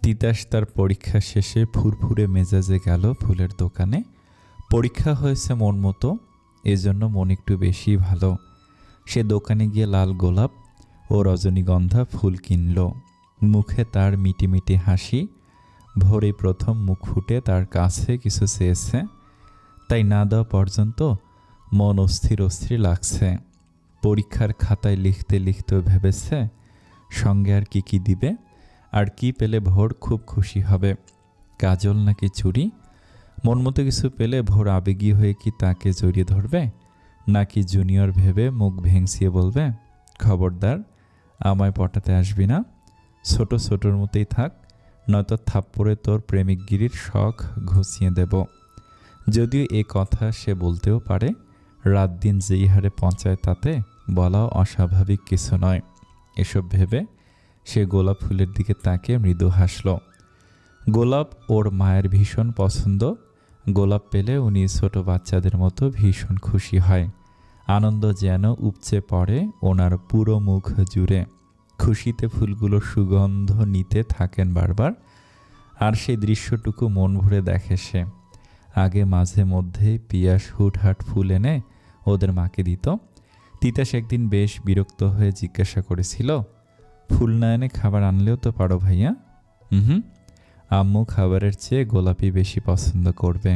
তিতাস তার পরীক্ষা শেষে ফুরফুরে মেজাজে গেল ফুলের দোকানে। পরীক্ষা হয়েছে মন মতো, এজন্য মন একটু বেশি ভালো। সে দোকানে গিয়ে লাল গোলাপ ও রজনীগন্ধা ফুল কিনল। মুখে তার মিটিমিটি হাসি। ভোরে প্রথম মুখ ফুটে তার কাছে কিছু চেয়েছে, তাই না দেওয়া পর্যন্ত মন অস্থির অস্থির লাগছে। পরীক্ষার খাতায় লিখতে লিখতেও ভেবেছে সঙ্গে আর কি দিবে, আর কি পেলে ভোর খুব খুশি হবে। কাজল নাকি চুড়ি? মন মতো কিছু পেলে ভোর আবেগী হয়ে কি তাকে জড়িয়ে ধরবে, নাকি জুনিয়র ভেবে মুখ ভেংসিয়ে বলবে, খবরদার আমায় পটাতে আসবি না, ছোট ছোটোর মতোই থাক, নয়তো থাপ্পড়ে তোর প্রেমিকগিরির শখ ঘুষিয়ে দেব। যদিও এ কথা সে বলতেও পারে, রাত দিন যেই হারে পৌঁছায় তাতে বলাও অস্বাভাবিক কিছু নয়। এসব ভেবে সে গোলাপ ফুলের দিকে তাকিয়ে মৃদু হাসল। গোলাপ ওর মায়ের ভীষণ পছন্দ। গোলাপ পেলে উনি ছোট বাচ্চাদের মতো ভীষণ খুশি হয়। আনন্দ যেন উপচে পড়ে ওনার পুরো মুখ জুড়ে। খুশিতে ফুলগুলোর সুগন্ধ নিতে থাকেন বারবার। আর সেই দৃশ্যটুকু মন ভরে দেখে সে। আগে মাঝে মধ্যে পিয়াস হুটহাট ফুল এনে ওদের মাকে দিত। তিতাস একদিন বেশ বিরক্ত হয়ে জিজ্ঞাসা করেছিল, ফুল না এনে খাবার আনলেও তো পারো ভাইয়া। হুম, আম্মু খাবারের চেয়ে গোলাপই বেশি পছন্দ করবে।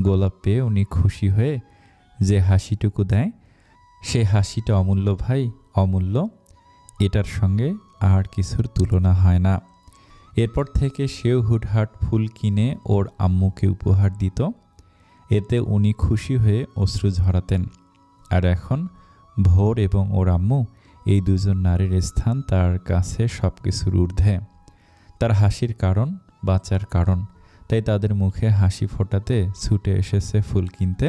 গোলাপ পেয়ে উনি খুশি হয়ে যে হাসিটুকু দেয়, সে হাসিটা অমূল্য ভাই, অমূল্য। এটার সঙ্গে আর কিছুর তুলনা হয় না। এরপর থেকে সেও হুটহাট ফুল কিনে ওর আম্মুকে উপহার দিত। এতে উনি খুশি হয়ে অশ্রু ঝরাতেন। আর এখন ভোর এবং ওর আম্মু, এই দুজন নারীর স্থান তার কাছে সব কিছুর ঊর্ধ্বে। তার হাসির কারণ, বাঁচার কারণ। তাই তাদের মুখে হাসি ফোটাতে ছুটে এসেছে ফুল কিনতে।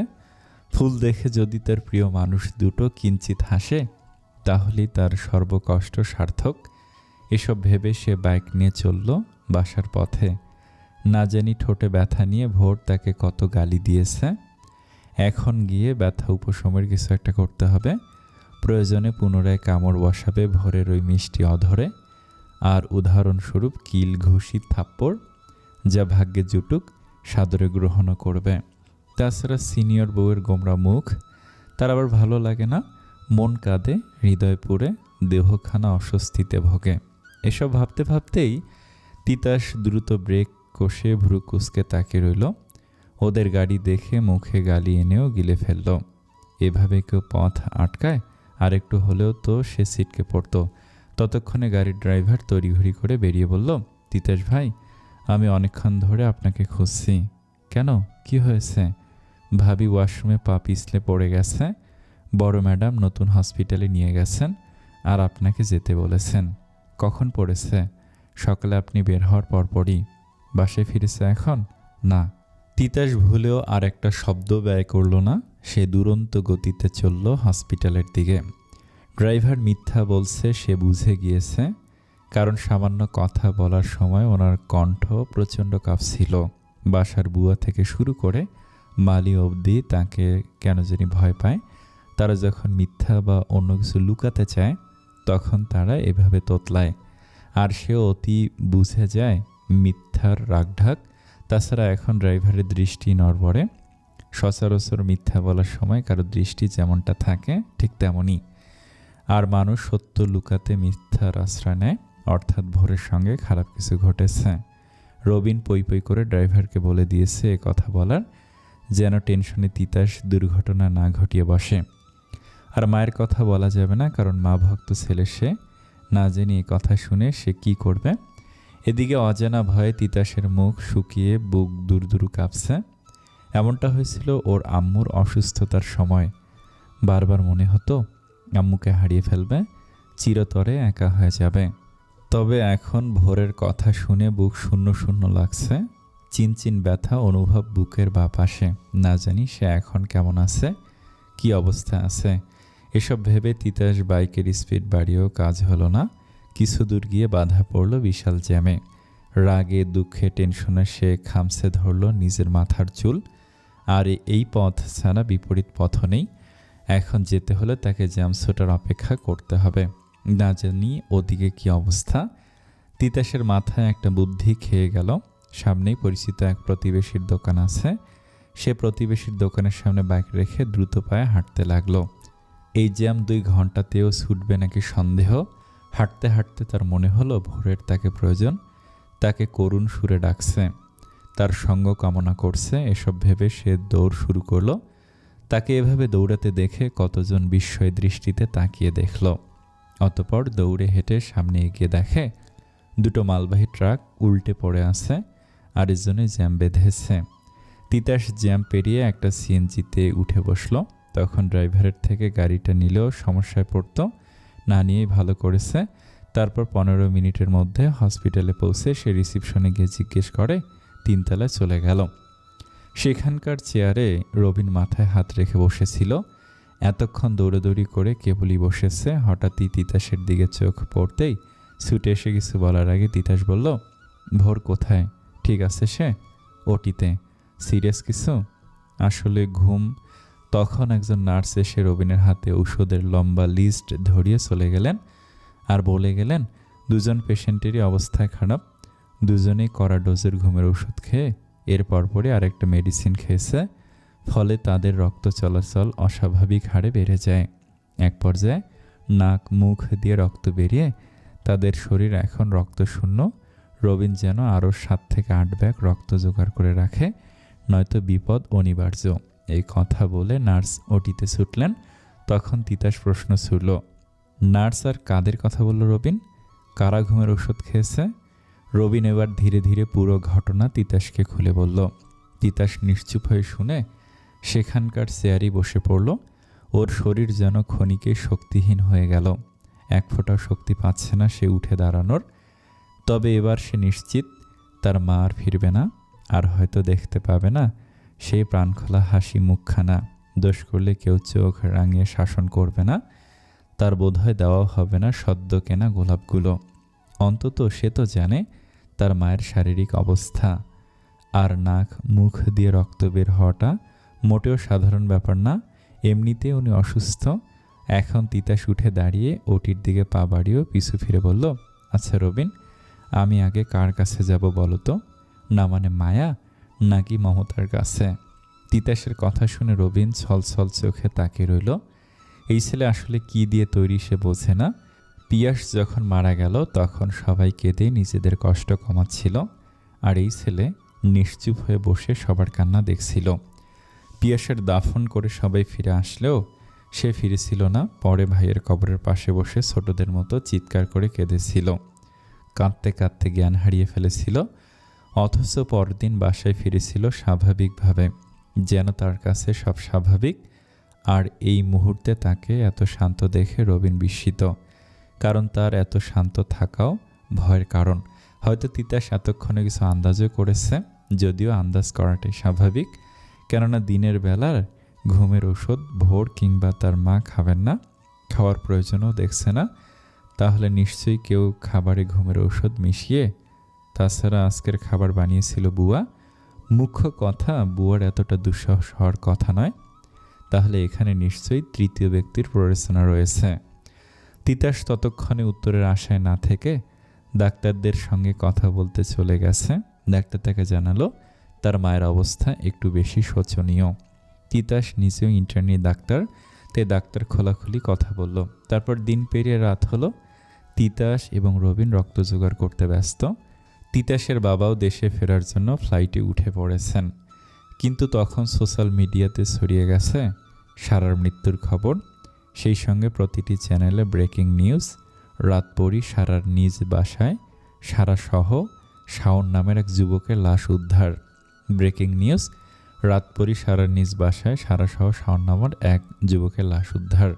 ফুল দেখে যদি তার প্রিয় মানুষ দুটো কিঞ্চিত হাসে, তাহলেই তার সর্বকষ্ট সার্থক। এসব ভেবে সে বাইক নিয়ে চলল বাসার পথে। না জানি ঠোঁটে ব্যথা নিয়ে ভোর তাকে কত গালি দিয়েছে। এখন গিয়ে ব্যথা উপশমের কিছু একটা করতে হবে। প্রয়োজনে পুনরায় কামড় বসাবে ভোরের ওই মিষ্টি অধরে। আর উদাহরণস্বরূপ কিল ঘুষি থাপ্পড়, যা ভাগ্যে জুটুক সাদরে গ্রহণও করবে। তাছাড়া সিনিয়র বউয়ের গোমরা মুখ তার আবার ভালো লাগে না। মন কাঁদে, হৃদয় পুড়ে, দেহখানা অস্বস্তিতে ভোগে। এসব ভাবতে ভাবতেই তিতাস দ্রুত ব্রেক কষে ভ্রু কুঁচকে তাকিয়ে রইল। ওদের গাড়ি দেখে মুখে গালি এনেও গিলে ফেলল। এভাবে কেউ পথ আটকায়? আর একটু হলেও তো সে ছিটকে পড়ত। ততক্ষণে গাড়ির ড্রাইভার তড়িঘড়ি করে বেরিয়ে বলল, তিতাস ভাই, আমি অনেকক্ষণ ধরে আপনাকে খুঁজছি। কেন, কি হয়েছে? ভাবি ওয়াশরুমে পা পিছলে পড়ে গেছে। বড় ম্যাডাম নতুন হসপিটালে নিয়ে গেছেন আর আপনাকে যেতে বলেছেন। কখন পড়েছে? সকালে আপনি বের হওয়ার পরপরই। বাসায় ফিরেছে এখন? না। তিতাস ভুলেও আর একটা শব্দ ব্যয় করল না। সে দুরন্ত গতিতে চলল হসপিটালের দিকে। ড্রাইভার মিথ্যা বলছে সে বুঝে গিয়েছে, কারণ সামান্য কথা বলার সময় ওনার কণ্ঠ প্রচণ্ড কাঁপছিল। বাসার বুয়া থেকে শুরু করে মালি অবধি তাকে কেন জানি ভয় পায়। তারা যখন মিথ্যা বা অন্য কিছু লুকাতে চায়, তখন তারা এভাবে তোতলায়। আর সেও অতি বুঝে যায় মিথ্যার রাগঢাক। তাছাড়া এখন ড্রাইভারের দৃষ্টি নড়বড়ে। সচরাচর মিথ্যা বলার সময় কারো দৃষ্টি যেমনটা থাকে ঠিক তেমনই। আর মানুষ সত্য লুকাতে মিথ্যার আশ্রয় নেয়, অর্থাৎ ভোরের সঙ্গে খারাপ কিছু ঘটেছে। রবিন পই পই করে ড্রাইভারকে বলে দিয়েছে এ কথা বলার, যেন টেনশনে তিতাস দুর্ঘটনা না ঘটিয়ে বসে। আর মায়ের কথা বলা যাবে না, কারণ মা ভক্ত ছেলে সে, না জেনে এ কথা শুনে সে কি করবে। এদিকে অজানা ভয়ে তিতাসের মুখ শুকিয়ে বুক দুরু কাঁপছে। এমনটা হয়েছিল ওর আম্মুর অসুস্থতার সময়। বারবার মনে হতো আম্মুকে হারিয়ে ফেলবে, চিরতরে একা হয়ে যাবে। তবে এখন ভোরের কথা শুনে বুক শূন্য শূন্য লাগছে। চিনচিন ব্যথা অনুভব বুকের বাঁ পাশে। না জানি সে এখন কেমন আছে, কি অবস্থা আছে। এসব ভেবে তিতাস বাইকের স্পিড বাড়িয়েও কাজ হলো না। কিছু দূর গিয়ে বাধা পড়ল বিশাল জ্যামে। রাগে দুঃখে টেনশনে সে খামছে ধরল নিজের মাথার চুল। আর এই পথ ছাড়া বিপরীত পথ নেই। এখন যেতে হলে তাকে জ্যামছোটার অপেক্ষা করতে হবে। না জানি ওদিকে কি অবস্থা। তিতাসের মাথায় একটা বুদ্ধি খেয়ে গেল। সামনেই পরিচিত এক প্রতিবেশীর দোকান আছে। সে প্রতিবেশীর দোকানের সামনে বাইক রেখে দ্রুত পায়ে হাঁটতে লাগলো। এই জ্যাম 2 ঘন্টাতেও ছুটবে নাকি সন্দেহ। হাঁটতে হাঁটতে তার মনে হলো ভোরের তাকে প্রয়োজন, তাকে করুণ সুরে ডাকছে, তার সঙ্গ কামনা করছে। এসব ভেবে সে দৌড় শুরু করলো। তাকে এভাবে দৌড়াতে দেখে কতজন বিস্ময় দৃষ্টিতে তাকিয়ে দেখল। অতঃপর দৌড়ে হেঁটে সামনে এগিয়ে দেখে 2টো মালবাহী ট্রাক উল্টে পড়ে আছে, আর এজন্য জ্যাম বেঁধেছে। তিতাস জ্যাম পেরিয়ে একটা সিএনজিতে উঠে বসলো। তখন ড্রাইভারের থেকে গাড়িটা নিলেও সমস্যায় পড়তো, না নিয়েই ভালো করেছে। তারপর 15 মিনিটের মধ্যে হসপিটালে পৌঁছে সে রিসিপশনে গিয়ে জিজ্ঞেস করে 3 তলায় চলে গেল। সেখানকার চেয়ারে রবিন মাথায় হাত রেখে বসেছিল। এতক্ষণ দৌড়াদৌড়ি করে কেবলই বসেছে। হঠাৎই তিতাসের দিকে চোখ পড়তেই ছুটে এসে কিছু বলার আগে তিতাস বলল, ভোর কোথায়? ঠিক আছে সে? ওটিতে। সিরিয়াস কিছু? আসলে ঘুম। তখন একজন নার্স এসে রবিনের হাতে ঔষধের লম্বা লিস্ট ধরিয়ে চলে গেলেন আর বলে গেলেন, 2জন পেশেন্টেরই অবস্থা খারাপ, 2জনেই কড়া ডোজের ঘুমের ওষুধ খেয়ে এর পরপরই আরেকটা মেডিসিন খেয়েছে। ফলে তাদের রক্ত চলাচল অস্বাভাবিক হারে বেড়ে যায়। এক পর্যায়ে নাক মুখ দিয়ে রক্ত বেরিয়ে তাদের শরীর এখন রক্তশূন্য। রবিন যেন আরও 7 থেকে 8 ব্যাগ রক্ত জোগাড় করে রাখে, নয়তো বিপদ অনিবার্য। এই কথা বলে নার্স ওটিতে ছুটলেন। তখন তিতাস প্রশ্ন ছুড়ল, নার্স আর কাদের কথা বলল রবিন? কারা ঘুমের ওষুধ খেয়েছে? রবিন এবার ধীরে ধীরে পুরো ঘটনা তিতাসকে খুলে বলল। তিতাস নিশ্চুপ হয়ে শুনে সেখানকার চেয়ারই বসে পড়ল। ওর শরীর যেন ক্ষণিকে শক্তিহীন হয়ে গেল। এক ফোঁটাও শক্তি পাচ্ছে না সে উঠে দাঁড়ানোর। তবে এবার সে নিশ্চিত তার মা আর ফিরবে না, আর হয়তো দেখতে পাবে না সেই প্রাণখোলা হাসি মুখখানা। দোষ করলে কেউ চোখ রাঙিয়ে শাসন করবে না, তার বোধহয় দেওয়াও হবে না সদ্য কেনা গোলাপগুলো। অন্তত সে তো জানে তার মায়ের শারীরিক অবস্থা। আর নাক মুখ দিয়ে রক্ত বের হওয়াটা মোটেও সাধারণ ব্যাপার না। এমনিতে উনি অসুস্থ। এখন তিতাস উঠে দাঁড়িয়ে ওটির দিকে পা বাড়িয়েও পিছু ফিরে বলল, আচ্ছা রবিন, আমি আগে কার কাছে যাব বলো তো? না মানে মায়া নাকি মমতার কাছে? তিতাসের কথা শুনে রবিন ছলছল চোখে তাকিয়ে রইল। এই ছেলে আসলে কি দিয়ে তৈরি সে বোঝে না। পিয়াস যখন মারা গেল তখন সবাই কেঁদে নিজেদের কষ্ট কমাচ্ছিল, আর এই ছেলে নিশ্চুপ হয়ে বসে সবার কান্না দেখছিল। পিয়াসের দাফন করে সবাই ফিরে আসলেও সে ফিরেছিল না। পরে ভাইয়ের কবরের পাশে বসে ছোটদের মতো চিৎকার করে কেঁদেছিল, কাঁদতে কাঁদতে জ্ঞান হারিয়ে ফেলেছিল। অথচ পরদিন বাসায় ফিরেছিল স্বাভাবিকভাবে, যেন তার কাছে সব স্বাভাবিক। আর এই মুহূর্তে তাকে এত শান্ত দেখে রবিন বিস্মিত, কারণ তার এত শান্ত থাকাও ভয়ের কারণ। হয়তো তিতাস এতক্ষণে কিছু আন্দাজও করেছে, যদিও আন্দাজ করাটাই স্বাভাবিক, কেননা দিনের বেলার ঘুমের ওষুধ ভোর কিংবা তার মা খাবেন না, খাওয়ার প্রয়োজনও দেখছে না। তাহলে নিশ্চয়ই কেউ খাবারে ঘুমের ওষুধ মিশিয়ে। তাছাড়া আজকের খাবার বানিয়েছিল বুয়া। মুখ্য কথা, বুয়ার এতটা দুঃসাহস হওয়ার কথা নয়। তাহলে এখানে নিশ্চয়ই তৃতীয় ব্যক্তির প্ররোচনা রয়েছে। তিতাস ততক্ষণে উত্তরের আশায় না থেকে ডাক্তারদের সঙ্গে কথা বলতে চলে গেছে। ডাক্তার তাকে জানালো তার মায়ের অবস্থা একটু বেশি শোচনীয়। তিতাস নিজেও ইন্টার্নি ডাক্তার, তাই ডাক্তার খোলাখুলি কথা বলল। তারপর দিন পেরিয়ে রাত হলো। তিতাস এবং রবিন রক্ত জোগাড় করতে ব্যস্ত। তিতাসের বাবাও দেশে ফেরার জন্য ফ্লাইটে উঠে পড়েছেন। কিন্তু তখন সোশ্যাল মিডিয়াতে ছড়িয়ে গেছে সারার মৃত্যুর খবর। সেই সঙ্গে প্রতিটি চ্যানেলে ব্রেকিং নিউজ। রাতপরই সারার নিজ বাসায় সারাসহ শাওন নামের এক যুবকের লাশ উদ্ধার। ব্রেকিং নিউজ, রাতপরই সারার নিজ বাসায় সারাসহ শাওন নামের এক যুবকের লাশ উদ্ধার।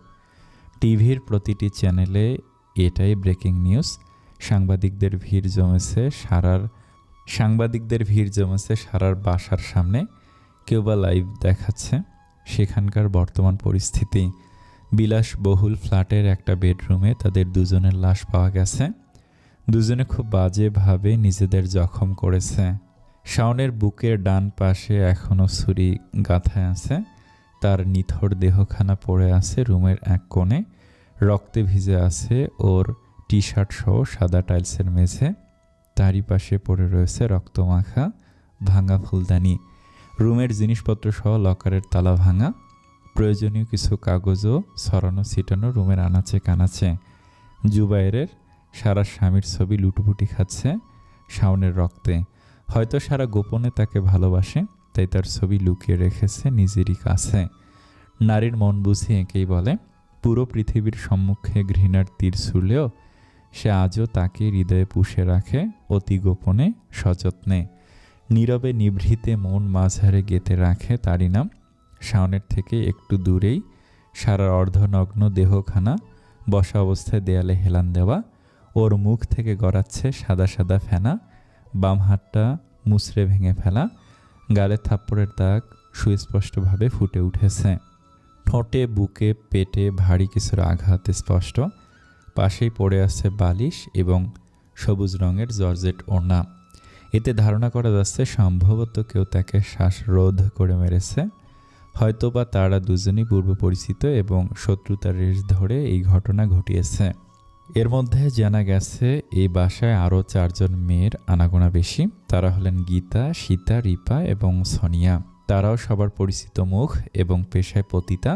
টিভির প্রতিটি চ্যানেলে এটাই ব্রেকিং নিউজ। সাংবাদিকদের ভিড় জমেছে সারার বাসার সামনে। কেউ বা লাইভ দেখাচ্ছে সেখানকার বর্তমান পরিস্থিতি। বিলাসবহুল ফ্ল্যাটের একটা বেডরুমে তাদের 2জনের লাশ পাওয়া গেছে। 2জনে খুব বাজেভাবে নিজেদের জখম করেছে। শাওনের বুকের ডান পাশে এখনও ছুরি গাঁথায় আছে। তার নিথর দেহখানা পড়ে আছে রুমের এক কোণে। রক্তে ভিজে আছে ওর টি শার্ট সহ সাদা টাইলসের মেঝে। তারই পাশে পড়ে রয়েছে রক্তমাখা ভাঙা ফুলদানি। রুমের জিনিসপত্র সহ লকারের তালা ভাঙা। প্রয়োজনীয় কিছু কাগজও ছড়ানো ছিটানো রুমের আনাচে কানাচে। জুবায়েরের সারা স্বামীর ছবি লুটোপুটি খাচ্ছে শাওনের রক্তে। হয়তো সারা গোপনে তাকে ভালোবাসে, তাই তার ছবি লুকিয়ে রেখেছে নিজেরই কাছে। নারীর মন বুঝি একেই বলে। পুরো পৃথিবীর সম্মুখে ঘৃণার তীর ছুড়লেও সে আজও তাকে হৃদয়ে পুষে রাখে অতি গোপনে সযত্নে। নীরবে নিভৃতে মন মাঝারে গেঁথে রাখে তারই নাম। শাওনের থেকে একটু দূরেই সারার অর্ধনগ্ন দেহখানা বসা অবস্থায় দেয়ালে হেলান দেওয়া। ওর মুখ থেকে গড়াচ্ছে সাদা সাদা ফেনা। বাম হাতটা মুচড়ে ভেঙে ফেলা। গালে থাপ্পড়ের দাগ সুস্পষ্টভাবে ফুটে উঠেছে। ঠোঁটে বুকে পেটে ভারী কিছুর আঘাত স্পষ্ট। পাশেই পড়ে আছে বালিশ এবং সবুজ রঙের জর্জেট ওড়না। এতে ধারণা করা যাচ্ছে সম্ভবত কেউ তাকে শ্বাসরোধ করে মেরেছে। হয়তোবা তারা দুজনই পূর্ব পরিচিত এবং শত্রুতার রেশ ধরে এই ঘটনা ঘটিয়েছে। এর মধ্যে জানা গেছে এই বাসায় আরও 4 জন মেয়ের আনাগোনা বেশি। তারা হলেন গীতা, সীতা, রিপা এবং সোনিয়া। তারাও সবার পরিচিত মুখ এবং পেশায় পতিতা,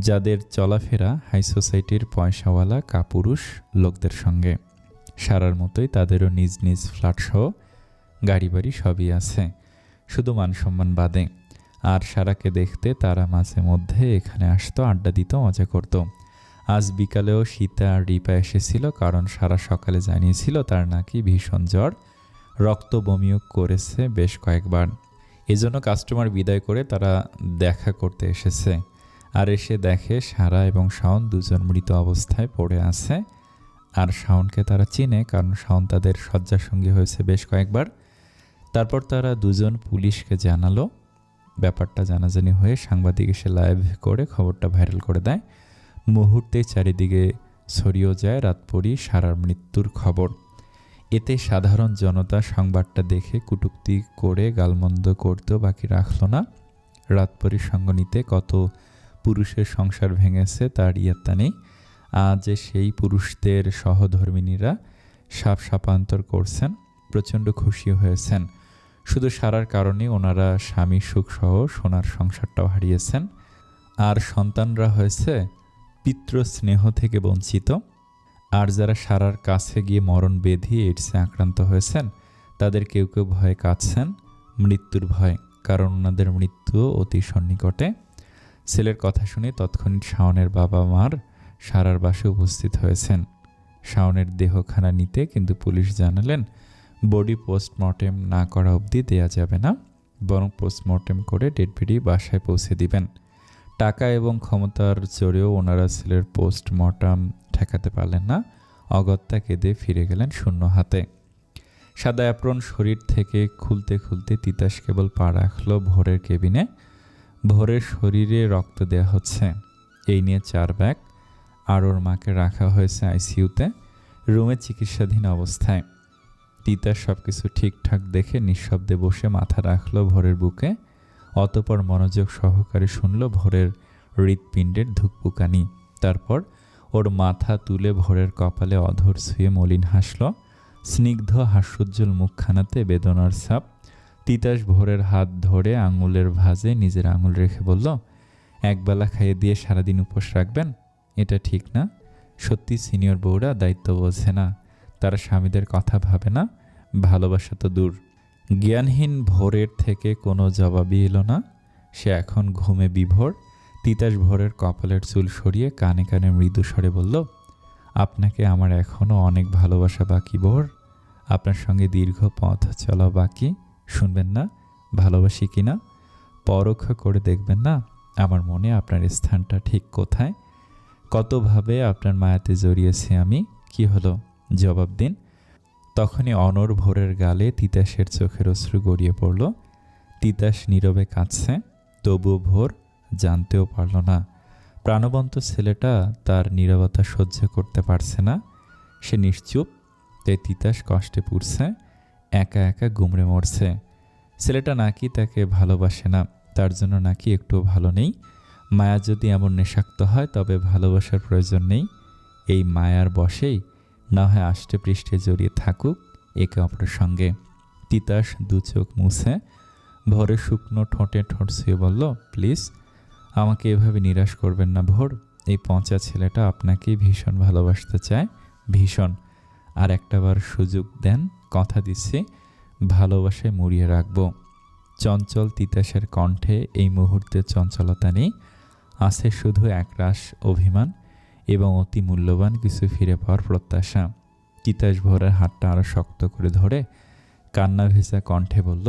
যাদের চলাফেরা হাই সোসাইটির পয়সাওয়ালা কাপুরুষ লোকদের সঙ্গে। সারার মতোই তাদেরও নিজ নিজ ফ্ল্যাটসহ গাড়ি বাড়ি সবই আছে, শুধু মানসম্মান বাদে। আর সারাকে দেখতে তারা মাঝে মধ্যে এখানে আসতো, আড্ডা দিত, মজা করত। আজ বিকালেও সীতা আর রিপা এসেছিল, কারণ সারা সকালে জানিয়েছিল তার নাকি ভীষণ জ্বর, রক্ত বমিও করেছে বেশ কয়েকবার। এজন্য কাস্টমার বিদায় করে তারা দেখা করতে এসেছে। আর এসে দেখে সারা এবং শাওন দুজন মৃত অবস্থায় পড়ে আছে। আর শাওনকে তারা চিনে, কারণ শাওন তাদের শয্যাসঙ্গী হয়েছে বেশ কয়েকবার। তারপর তারা দুজন পুলিশকে জানালো। ব্যাপারটা জানাজানি হয়ে সাংবাদিক এসে লাইভ করে খবরটা ভাইরাল করে দেয়। মুহূর্তে চারিদিকে ছড়িয়েও যায় রাতপরই সারার মৃত্যুর খবর। এতে সাধারণ জনতা সংবাদটা দেখে কটূক্তি করে গালমন্দ করতেও বাকি রাখল না। রাতপরই সঙ্গ নিতে কত পুরুষের সংসার ভেঙেছে তার ইয়ত্তা নেই। আজ সেই পুরুষদের সহধর্মিনীরা সাপান্তর করছেন, প্রচণ্ড খুশি হয়েছেন। শুধু সারার কারণে ওনারা স্বামী সুখসহ সোনার সংসারটাও হারিয়েছেন। আর সন্তানরা হয়েছে পিতৃ স্নেহ থেকে বঞ্চিত। আর যারা সারার কাছে গিয়ে মরণ বেধি এইডসে আক্রান্ত হয়েছেন, তাদের কেউ কেউ ভয়ে কাঁদছেন, মৃত্যুর ভয়, কারণ ওনাদের মৃত্যুও অতি সন্নিকটে। ছেলের কথা শুনে তৎক্ষণাৎ শাওনের বাবা মার সারার বাসে উপস্থিত হয়েছেন শাওনের দেহখানা নিতে, কিন্তু পুলিশ জানালেন বডি পোস্টমর্টেম না করা অবধি দেয়া যাবে না, বরং পোস্টমর্টেম করে ডেড বডি বাসায় পৌঁছে দিবেন। টাকা এবং ক্ষমতার জোরেও ওনারা ছেলের পোস্টমর্টম ঠেকাতে পারলেন না। অগত্যা কেঁদে ফিরে গেলেন শূন্য হাতে। সাদা অ্যাপ্রন শরীর থেকে খুলতে খুলতে তিতাস কেবল পা রাখল ভোরের কেবিনে। ভোরের শরীরে রক্ত দেয়া হচ্ছে, এই নিয়ে 4 ব্যাগ। আর ওর মাকে রাখা হয়েছে আইসিইউতে, রুমে চিকিৎসাধীন অবস্থায়। তিতাস সব কিছু ঠিকঠাক দেখে নিঃশব্দে বসে মাথা রাখল ভোরের বুকে। অতপর মনোযোগ সহকারে শুনল ভোরের হৃৎপিণ্ডের ধুকপুকানি। তারপর ওর মাথা তুলে ভোরের কপালে অধর ছুঁয়ে মলিন হাসল। স্নিগ্ধ হাস্যোজ্জ্বল মুখখানাতে বেদনার ছাপ। তিতাস ভোরের হাত ধরে আঙুলের ভাঁজে নিজের আঙুল রেখে বলল, একবেলা খাইয়ে দিয়ে সারাদিন উপোস রাখবেন? এটা ঠিক না। সত্যি সিনিয়র বউরা দায়িত্ব বোঝে না, তারা স্বামীদের কথা ভাবে না, ভালোবাসা তো দূর। জ্ঞানহীন ভোরের থেকে কোনো জবাবই এলো না। সে এখন ঘুমে বিভোর। তিতাস ভোরের কপালের চুল সরিয়ে কানে কানে মৃদু স্বরে বলল, আপনাকে আমার এখনও অনেক ভালোবাসা বাকি ভোর, আপনার সঙ্গে দীর্ঘ পথ চলা বাকি। শুনবেন না ভালোবাসি কিনা? পরোক্ষ করে দেখবেন না আমার মনে আপনার স্থানটা ঠিক কোথায়? কতভাবে আপনার মায়াতে জড়িয়েছি আমি। কি হলো, জবাব দিন। তখনই অনর ভোরের গালে তিতাসের চোখের অশ্রু গড়িয়ে পড়ল। তিতাস নীরবে কাঁদছে, তবুও ভোর জানতেও পারল না। প্রাণবন্ত ছেলেটা তার নীরবতা সহ্য করতে পারছে না। সে নিশ্চুপ, তাই তিতাস কষ্টে পুড়ছে, একা একা গুমড়ে মরছে। ছেলেটা নাকি তাকে ভালোবাসে না, তার জন্য নাকি একটুও ভালো নেই। মায়া যদি এমন নেশাক্ত হয় তবে ভালোবাসার প্রয়োজন নেই। এই মায়ার বশেই না হয় আষ্টে পৃষ্ঠে জড়িয়ে থাকুক একে অপরের সঙ্গে। তিতাস দু চোখ মুছে ভোরে শুকনো ঠোঁটে ঠোঁট ছুঁয়ে বলল, প্লিজ আমাকে এভাবে নিরাশ করবেন না ভোর। এই পচা ছেলেটা আপনাকেই ভীষণ ভালোবাসতে চায়, ভীষণ। আর একটাবার সুযোগ দেন, কথা দিচ্ছি ভালোবাসায় মুড়িয়ে রাখবো। চঞ্চল তিতাসের কণ্ঠে এই মুহূর্তে চঞ্চলতা নেই, আছে শুধু একরাশ অভিমান এবং অতি মূল্যবান কিছু ফিরে পাওয়ার প্রত্যাশা। তিতাস ভোরের হাতটা আরও শক্ত করে ধরে কান্না ভেজা কণ্ঠে বলল,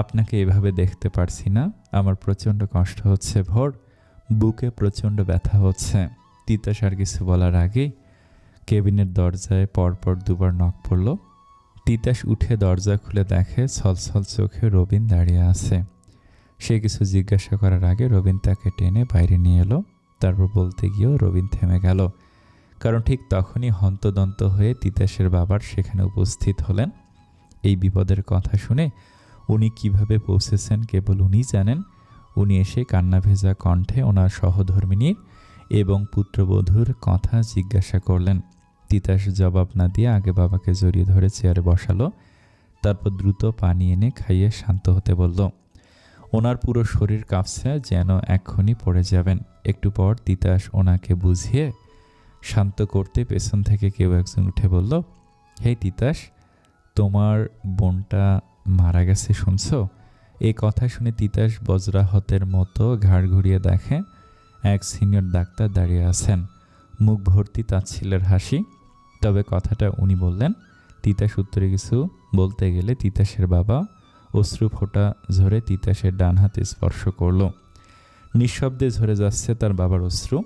আপনাকে এভাবে দেখতে পারছি না, আমার প্রচণ্ড কষ্ট হচ্ছে ভোর, বুকে প্রচণ্ড ব্যথা হচ্ছে। তিতাস আর কিছু বলার আগেই কেবিনের দরজায় পরপর দুবার নক পড়ল। তিতাস উঠে দরজা খুলে দেখে ছলছল চোখে রবিন দাঁড়িয়ে আছে। সে কিছু জিজ্ঞাসা করার আগে রবিন তাকে টেনে বাইরে নিয়ে এলো। তারপর বলতে গিয়েও রবিন থেমে গেল, কারণ ঠিক তখনই হন্তদন্ত হয়ে তিতাসের বাবার সেখানে উপস্থিত হলেন। এই বিপদের কথা শুনে উনি কিভাবে পৌঁছেছেন কেবল উনিই জানেন। উনি এসে কান্না ভেজা কণ্ঠে ওনার সহধর্মিণীর এবং পুত্রবধূর কথা জিজ্ঞাসা করলেন। তিতাস জবাব না দিয়ে আগে বাবাকে জড়িয়ে ধরে চেয়ারে বসালো, তারপর দ্রুত পানি এনে খাইয়ে শান্ত হতে বলল। ওনার পুরো শরীর কাঁপছে, যেন এক্ষুনি পড়ে যাবেন। একটু পর তিতাস ওনাকে বুঝিয়ে শান্ত করতে পেছন থেকে কেউ একজন উঠে বলল, হে তিতাস, তোমার বোনটা মারা গেছে শুনছো? এই কথা শুনে তিতাস বজ্রাহতের মতো ঘাড় ঘুরিয়ে দেখে এক সিনিয়র ডাক্তার দাঁড়িয়ে আছেন, মুখ ভর্তি তাচ্ছিল্যের হাসি। তবে কথাটা উনি বললেন। তিতাস উত্তরে কিছু বলতে গেলে তিতাসের বাবা অশ্রু ফোঁটা ঝরে তিতাসের ডান হাতে স্পর্শ করল। নিঃশব্দে ঝরে যাচ্ছে তার বাবার অশ্রু।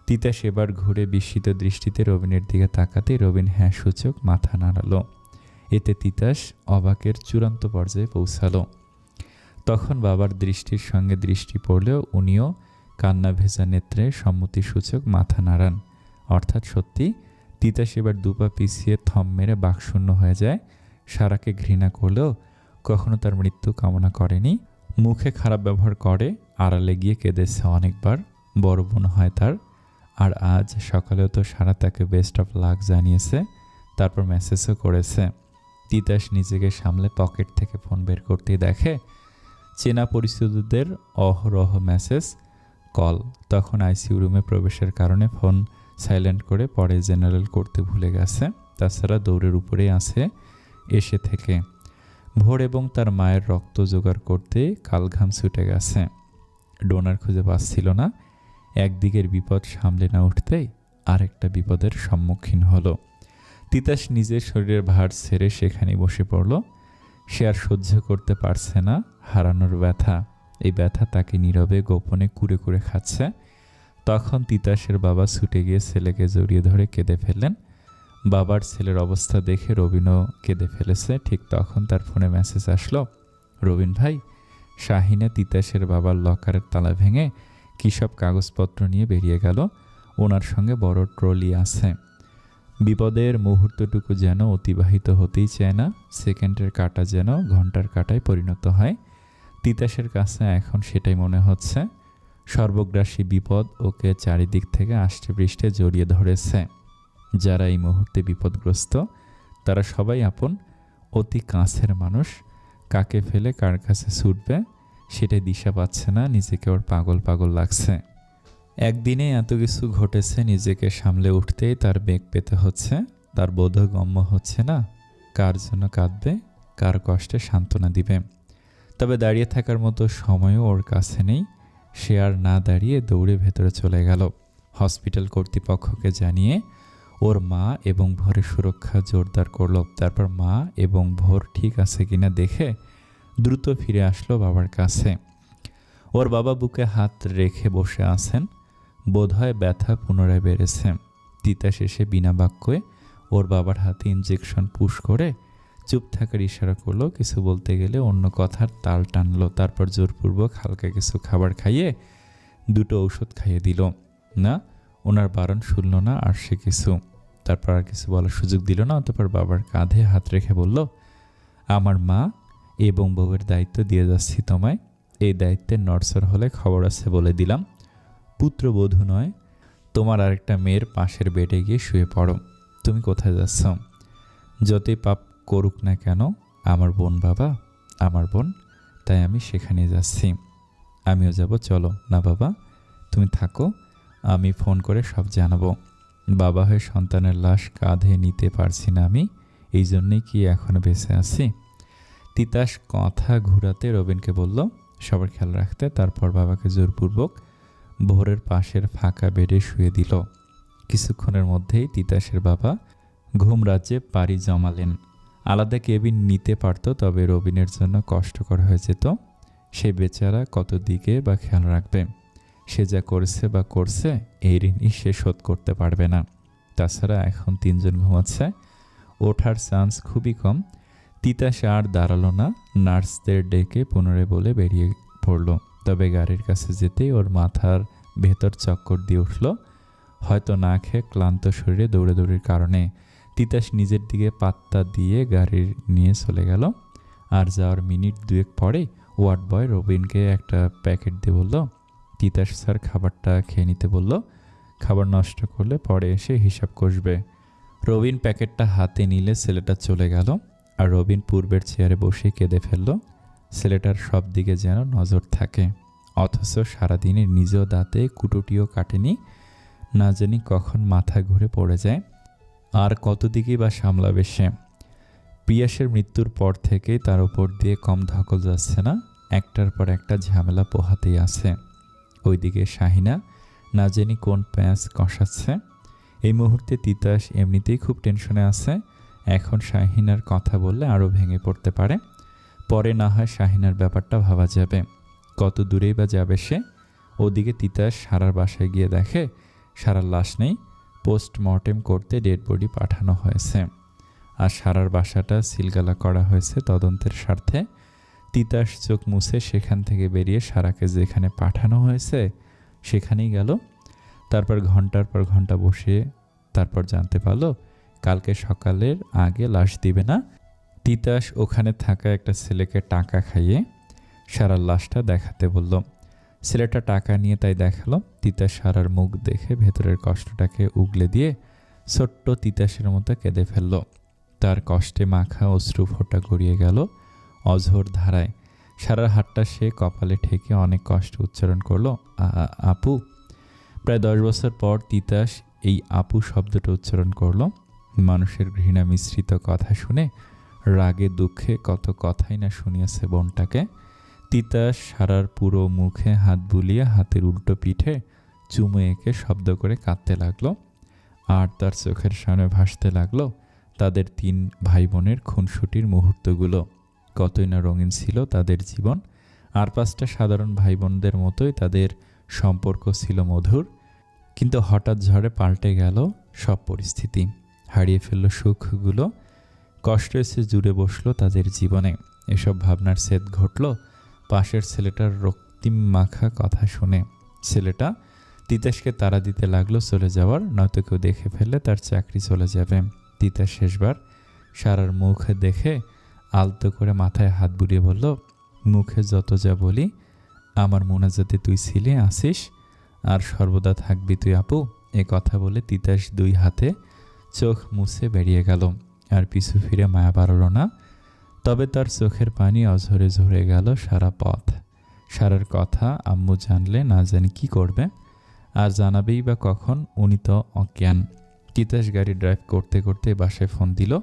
তিতাস এবার ঘুরে বিস্মিত দৃষ্টিতে রবিনের দিকে তাকাতে রবিন হ্যাঁ সূচক মাথা নাড়ালো। এতে তিতাস অবাকের চূড়ান্ত পর্যায়ে পৌঁছালো। তখন বাবার দৃষ্টির সঙ্গে দৃষ্টি পড়লেও উনিও কান্না ভেজা নেত্রে সম্মতিসূচক মাথা নাড়ান। অর্থাৎ সত্যি তিতাস এবার দুপা পিছিয়ে থম মেরে বাকশূন্য হয়ে যায়। সারাকে ঘৃণা করলেও কখনো তার মৃত্যু কামনা করেনি। মুখে খারাপ ব্যবহার করে, আড়ালে গিয়ে কেঁদেছে অনেকবার, বড় বোন হয় তার। আর আজ সকালেও তো সারা তাকে বেস্ট অফ লাক জানিয়েছে, তারপর মেসেজও করেছে। তিতাস নিজেকে সামলে পকেট থেকে ফোন বের করতেই দেখে চেনা পরিচিতদের অহরহ মেসেজ, কল। তখন আইসিইউ রুমে প্রবেশের কারণে ফোন সাইলেন্ট করে পরে জেনারেল করতে ভুলে গেছে। তাছাড়া দৌড়ের উপরেই আছে এসে থেকে। ভোর এবং তার মায়ের রক্ত জোগাড় করতে কালঘাম ছুটে গেছে। ডোনার খুঁজে পাচ্ছিল না। একদিকের বিপদ সামলে না উঠতেই আরেকটা বিপদের সম্মুখীন হলো। তিতাস নিজের শরীরের ভার ছেড়ে সেখানে বসে পড়ল। সে আর সহ্য করতে পারছে না হারানোর ব্যথা। এই ব্যথা তাকে নীরবে গোপনে কুরে কুরে খাচ্ছে। তখন তিতাসের বাবা ছুটে গিয়ে ছেলেকে জড়িয়ে ধরে কেঁদে ফেললেন। বাবার ছেলের অবস্থা দেখে রবিনও কেঁদে ফেলেছে। ঠিক তখন তার ফোনে মেসেজ আসলো, রবিন ভাই, শাহিনা তিতাসের বাবার লকারের তালা ভেঙে কী সব কাগজপত্র নিয়ে বেরিয়ে গেল। ওনার সঙ্গে বড় ট্রলি আছে। বিপদের মুহূর্তটুকু যেন অতিবাহিত হতেই চায় না। সেকেন্ডের কাঁটা যেন ঘন্টার কাঁটায় পরিণত হয়। তিতাসের কাছে এখন সেটাই মনে হচ্ছে। সর্বগ্রাসী বিপদ ওকে চারিদিক থেকে আষ্টে পৃষ্ঠে জড়িয়ে ধরেছে। যারা এই মুহূর্তে বিপদগ্রস্ত তারা সবাই আপন, অতি কাছের মানুষ। কাকে ফেলে কার কাছে ছুটবে সেটাই দিশা পাচ্ছে না। নিজেকে ওর পাগল পাগল লাগছে। একদিনে এত কিছু ঘটেছে, নিজেকে সামলে উঠতেই তার বেগ পেতে হচ্ছে। তার বোধগম্য হচ্ছে না কার জন্য কাঁদবে, কার কষ্টে সান্ত্বনা দিবে। তবে দাঁড়িয়ে থাকার মতো সময়ও ওর কাছে নেই। সে আর না দাঁড়িয়ে দৌড়ে ভেতরে চলে গেল। হসপিটাল কর্তৃপক্ষকে জানিয়ে ওর মা এবং ভোরের সুরক্ষা জোরদার করলো। তারপর মা এবং ভোর ঠিক আছে কিনা দেখে দ্রুত ফিরে আসলো বাবার কাছে। ওর বাবা বুকে হাত রেখে বসে আছেন। বোধহয় ব্যথা পুনরায় বেড়েছে। তিতাস এসে বিনা বাক্যে ওর বাবার হাতে ইঞ্জেকশন পুশ করে চুপ থাকার ইশারা করলো। কিছু বলতে গেলে অন্য কথার তাল টানলো। তারপর জোরপূর্বক হালকা কিছু খাবার খাইয়ে দুটো ঔষধ খাইয়ে দিল। না, ওনার বারণ শুনল না আর সে কিছু। তারপর আর কিছু বলার সুযোগ দিল না। অতঃপর বাবার কাঁধে হাত রেখে বলল, আমার মা এবং বউয়ের দায়িত্ব দিয়ে যাচ্ছি তোমায়। এই দায়িত্বের নড়চড় হলে খবর আছে বলে দিলাম। পুত্রবধূ নয়, তোমার আরেকটা মেয়ের পাশের বেডে গিয়ে শুয়ে পড়ো। তুমি কোথায় যাচ্ছ? যতই পাপ করুক না কেন, আমার বোন বাবা, আমার বোন, তাই আমি সেখানে যাচ্ছি। আমিও যাব, চলো। না বাবা, তুমি থাকো, আমি ফোন করে সব জানাবো। বাবা হয়ে সন্তানের লাশ কাঁধে নিতে পারছি না আমি, এই জন্যেই কি এখনো বেঁচে আছি। তিতাস কথা ঘুরাতে রবিনকে বলল সবার খেয়াল রাখতে। তারপর বাবাকে জোরপূর্বক ভোরের পাশের ফাঁকা বেডে শুয়ে দিল। কিছুক্ষণের মধ্যেই তিতাসের বাবা ঘুম রাজ্যে পাড়ি জমালেন। আলাদা কেবিন নিতে পারত, তবে রবিনের জন্য কষ্টকর হয়ে যেত। সে বেচারা কত দিকে বা খেয়াল রাখবে। সে যা করেছে বা করছে, এই ঋণই সে শোধ করতে পারবে না। তাছাড়া এখন 3 জন ঘুমাচ্ছে, ওঠার চান্স খুবই কম। তিতাস আর দাঁড়ালো না, নার্সদের ডেকে পুনরায় বলে বেরিয়ে পড়ল। তবে গাড়ির কাছে যেতেই ওর মাথার ভেতর চক্কর দিয়ে উঠল, হয়তো না খেয়ে ক্লান্ত শরীরে দৌড়াদৌড়ির কারণে। তিতাস নিজের দিকে পাত্তা দিয়ে গাড়ি নিয়ে চলে গেল। আর যাওয়ার মিনিট 2 পরে ওয়ার্ড বয় রবিনকে একটা প্যাকেট দিয়ে বলল, তিতাস স্যার খাবারটা খেয়ে নিতে বলল, খাবার নষ্ট করলে পরে এসে হিসাব কষবে। রবিন প্যাকেটটা হাতে নিলে ছেলেটা চলে গেল। আর রবিন পূর্বের চেয়ারে বসে কেঁদে ফেলল। ছেলেটার সব দিকে যেন নজর থাকে, অথচ সারাদিনের নিজেও দাঁতে কুটুটিও কাটেনি। না জানি কখন মাথা ঘুরে পড়ে যায়, আর কত দিকেই বা সামলাবে সে। পিয়াসের মৃত্যুর পর থেকেই তার উপর দিয়ে কম ধকল যাচ্ছে না, একটার পর একটা ঝামেলা পোহাতেই আছে। ওইদিকে শাহিনা না জানি কোন প্যাঁচ কষাচ্ছে। এই মুহূর্তে তিতাস এমনিতেই খুব টেনশনে আছে। এখন শাহিনার কথা বললে আরও ভেঙে পড়তে পারে। পরে না হয় শাহিনার ব্যাপারটা ভাবা যাবে। কত দূরেই বা যাবে সে। ওদিকে তিতাস সারার বাসায় গিয়ে দেখে সারার লাশ নেই। পোস্টমর্টেম করতে ডেড বডি পাঠানো হয়েছে, আর সারার বাসাটা সিলগালা করা হয়েছে তদন্তের স্বার্থে। তিতাস চোখ মুছে সেখান থেকে বেরিয়ে সারাকে যেখানে পাঠানো হয়েছে সেখানেই গেল। তারপর ঘন্টার পর ঘন্টা বসে তারপর জানতে পারলো কালকে সকালের আগে লাশ দিবে না। তিতাস ওখানে থাকা একটা ছেলেকে টাকা খাইয়ে সারার লাশটা দেখাতে বলল। ছেলেটা টাকা নিয়ে তাই দেখালো। তিতাস সারার মুখ দেখে ভেতরের কষ্টটাকে উগলে দিয়ে ছোট্ট তিতাসের মতো কেঁদে ফেলল। তার কষ্টে মাখা অশ্রু ফোঁটা গড়িয়ে গেল অঝোর ধারায়। সারার হাতটা সে কপালে ঠেকে অনেক কষ্ট উচ্চারণ করলো, আপু। প্রায় 10 বছর পর তিতাস এই আপু শব্দটা উচ্চারণ করলো। মানুষের ঘৃণা মিশ্রিত কথা শুনে রাগে দুঃখে কত কথাই না শুনিয়েছে বোনটাকে। তিতাস সারার পুরো মুখে হাত বুলিয়ে হাতের উল্টো পিঠে চুমু এঁকে শব্দ করে কাঁদতে লাগলো। আর তার চোখের সামনে ভাসতে লাগলো তাদের 3 ভাই বোনের খুনসুটির মুহূর্তগুলো। কতই না রঙিন ছিল তাদের জীবন। আর 5টা সাধারণ ভাই বোনদের মতোই তাদের সম্পর্ক ছিল মধুর। কিন্তু হঠাৎ ঝড়ে পাল্টে গেল সব পরিস্থিতি। হারিয়ে ফেলল সুখগুলো, কষ্ট এসে জুড়ে বসলো তাদের জীবনে। এসব ভাবনার ছেদ ঘটল পাশের ছেলেটার রক্তিম মাখা কথা শুনে। ছেলেটা তিতাসকে তাড়া দিতে লাগলো চলে যাওয়ার, নয়তো কেউ দেখে ফেললে তার চাকরি চলে যাবে। তিতাস শেষবার সারার মুখ দেখে আলতো করে মাথায় হাত বুলিয়ে বলল, মুখে যত যা বলি আমার মোনাজাতে তুই ছিলে, আসিস, আর সর্বদা থাকবি তুই আপু। এ কথা বলে তিতাস 2 হাতে চোখ মুছে বেরিয়ে গেল। আর পিছু ফিরে মায়া বাড়ল না। তবে তার চোখের পানি অঝরে ঝরে গেল সারা পথ। সারার কথা আম্মু জানলে না জানি কি করবে, আর জানাবেই বা কখন, উনি তো অজ্ঞান। তিতাস গাড়ি ড্রাইভ করতে করতে বাসায় ফোন দিল।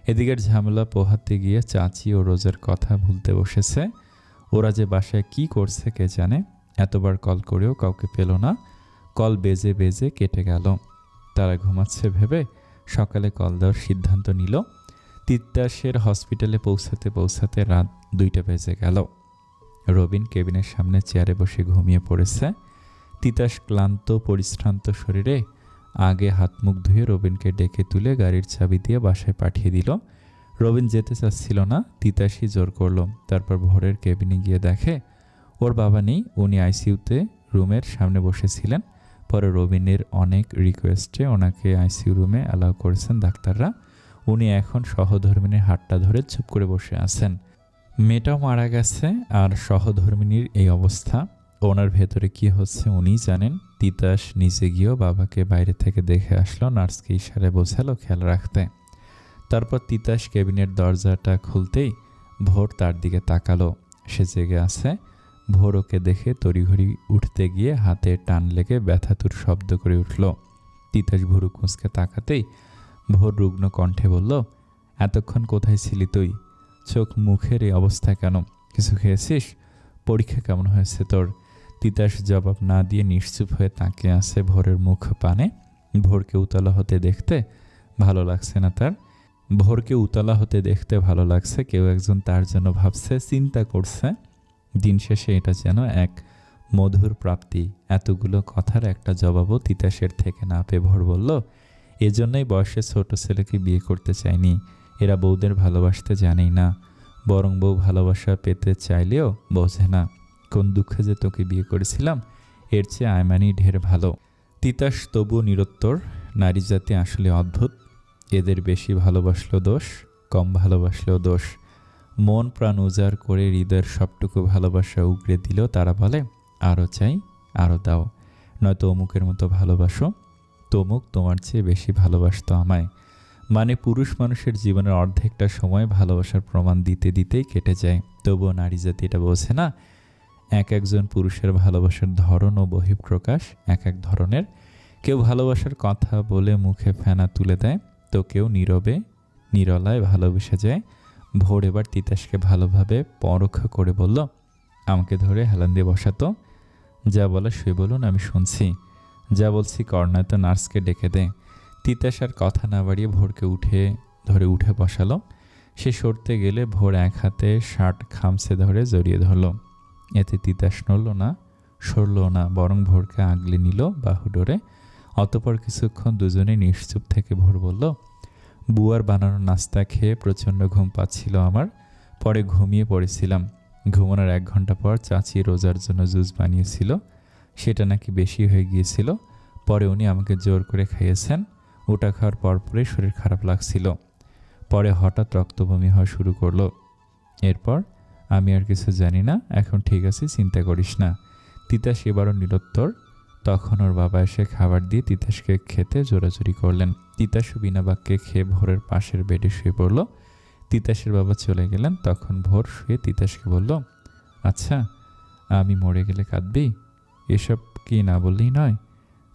এদিকের ঝামেলা পোহাতে গিয়ে চাচি ও রোজের কথা ভুলতে বসেছে। ওরা যে বাসায় কি করছে কে জানে। এতবার কল করেও কাউকে পেল না। কল বেজে বেজে কেটে গেল। তারা ঘুমাচ্ছে ভেবে সকালে কল দেওয়ার সিদ্ধান্ত নিল। তিতাসের হসপিটালে পৌঁছাতে পৌঁছাতে রাত 2টা বেজে গেল। রবিন কেবিনের সামনে চেয়ারে বসে ঘুমিয়ে পড়েছে। তিতাস ক্লান্ত পরিশ্রান্ত শরীরে আগে হাত মুখ ধুয়ে রবিনকে ডেকে তুলে গাড়ির চাবি দিয়ে বাসায় পাঠিয়ে দিল। রবিন যেতে চাচ্ছিল না, তিতাসই জোর করল। তারপর ভোরের কেবিনে গিয়ে দেখে ওর বাবা নেই, উনি আইসিইউতে রুমের সামনে বসেছিলেন। পরে রবিনের অনেক রিকোয়েস্টে ওনাকে আইসিইউ রুমে অ্যালাউ করেছেন ডাক্তাররা। উনি এখন সহধর্মিনীর হাতটা ধরে চুপ করে বসে আছেন। মেয়েটাও মারা গেছে, আর সহধর্মিনীর এই অবস্থা। ওনার ভেতরে কি হচ্ছে উনিই জানেন। তিতাস নিচে গিয়েও বাবাকে বাইরে থেকে দেখে আসলো, নার্সকে ইশারায় বোঝালো খেয়াল রাখতে। তারপর তিতাস কেবিনের দরজাটা খুলতেই ভোর তার দিকে তাকালো। সে জেগে আছে। ভোর ওকে দেখে তড়িঘড়ি উঠতে গিয়ে হাতে টান লেগে ব্যথাতুর শব্দ করে উঠল। তিতাস ভুরু কুঁচকে তাকাতেই ভোর রুগ্ন কণ্ঠে বলল, এতক্ষণ কোথায় ছিলি তুই? চোখ মুখের এই অবস্থা কেন? কিছু খেয়েছিস? পরীক্ষা কেমন হয়েছে তোর? তিতাস জবাব না দিয়ে নিশ্চুপ হয়ে তাকিয়ে আছে ভোরের মুখ পানে। ভোরকে উতলা হতে দেখতে ভালো লাগছে না তার। ভোরকে উতলা হতে দেখতে ভালো লাগছে। কেউ একজন তার জন্য ভাবছে, চিন্তা করছে। দিন শেষে এটা যেন এক মধুর প্রাপ্তি। এতগুলো কথার একটা জবাবও তিতাসের থেকে না পেয়ে ভোর বলল, এজন্যই বয়সে ছোট ছেলেকে বিয়ে করতে চাইনি। এরা বউদের ভালোবাসতে জানেই না, বরং বউ ভালোবাসা পেতে চাইলেও বোঝে না। কোন দুঃখে যে তোকে বিয়ে করেছিলাম, এর চেয়ে আয়মানি ঢের ভালো। তিতাস তবুও নিরুত্তর। নারী জাতি আসলে অদ্ভুত। এদের বেশি ভালোবাসলেও দোষ, কম ভালোবাসলেও দোষ। মন প্রাণ উজাড় করে হৃদয়ের সবটুকু ভালোবাসা উগড়ে দিলেও তারা বলে, আরও চাই, আরও দাও, নয়তো অমুকের মতো ভালোবাসো। তমুক তোমার চেয়ে বেশি ভালোবাসতো আমায়। মানে পুরুষ মানুষের জীবনের অর্ধেকটা সময় ভালোবাসার প্রমাণ দিতে দিতেই কেটে যায়। তবুও নারী জাতি এটা বোঝে না। এক একজন পুরুষের ভালোবাসার ধরন ও বহিঃপ্রকাশ এক এক ধরনের। কেউ ভালোবাসার কথা বলে মুখে ফেনা তুলে দেয়, তো কেউ নীরবে নিরলায় ভালোবেসে যায়। ভোর এবার তিতাসকে ভালোভাবে পরোক্ষ করে বলল, আমাকে ধরে হেলান দিয়ে বসাতো। যা বলা শুয়ে বলুন, আমি শুনছি। যা বলছি কর্নায় তো নার্সকে ডেকে দে। তিতাস আর কথা না বাড়িয়ে ভোরকে উঠে বসালো। সে সরতে গেলে ভোর এক হাতে শার্ট খামছে ধরে জড়িয়ে ধরল। এতে তিতাস নড়ল না, সরল না, বরং ভোরকে আগলে নিল বাহু ডোরে। অতপর কিছুক্ষণ দুজনে নিশ্চুপ থেকে ভোর বলল, বুয়ার বানানো নাস্তা খেয়ে প্রচণ্ড ঘুম পাচ্ছিল আমার। পরে ঘুমিয়ে পড়েছিলাম। ঘুমানোর 1 ঘন্টা পর চাচি রোজার জন্য জুস বানিয়েছিল। সেটা নাকি বেশি হয়ে গিয়েছিল। পরে উনি আমাকে জোর করে খাইয়েছেন। ওটা খাওয়ার পরপরই শরীর খারাপ লাগছিল। পরে হঠাৎ রক্তবমি হওয়া শুরু করলো। এরপর আমি আর কিছু জানি না। এখন ঠিক আছে, চিন্তা করিস না। তিতাস এবারও নিরুত্তর। তখন ওর বাবা এসে খাবার দিয়ে তিতাসকে খেতে জোরাজুরি করলেন। তিতাসও বিনা বাক্যে খেয়ে ভোরের পাশের বেডে শুয়ে পড়ল। তিতাসের বাবা চলে গেলেন। তখন ভোর শুয়ে তিতাসকে বলল, আচ্ছা, আমি মরে গেলে কাঁদবি? এসব কি না বললেই নয়?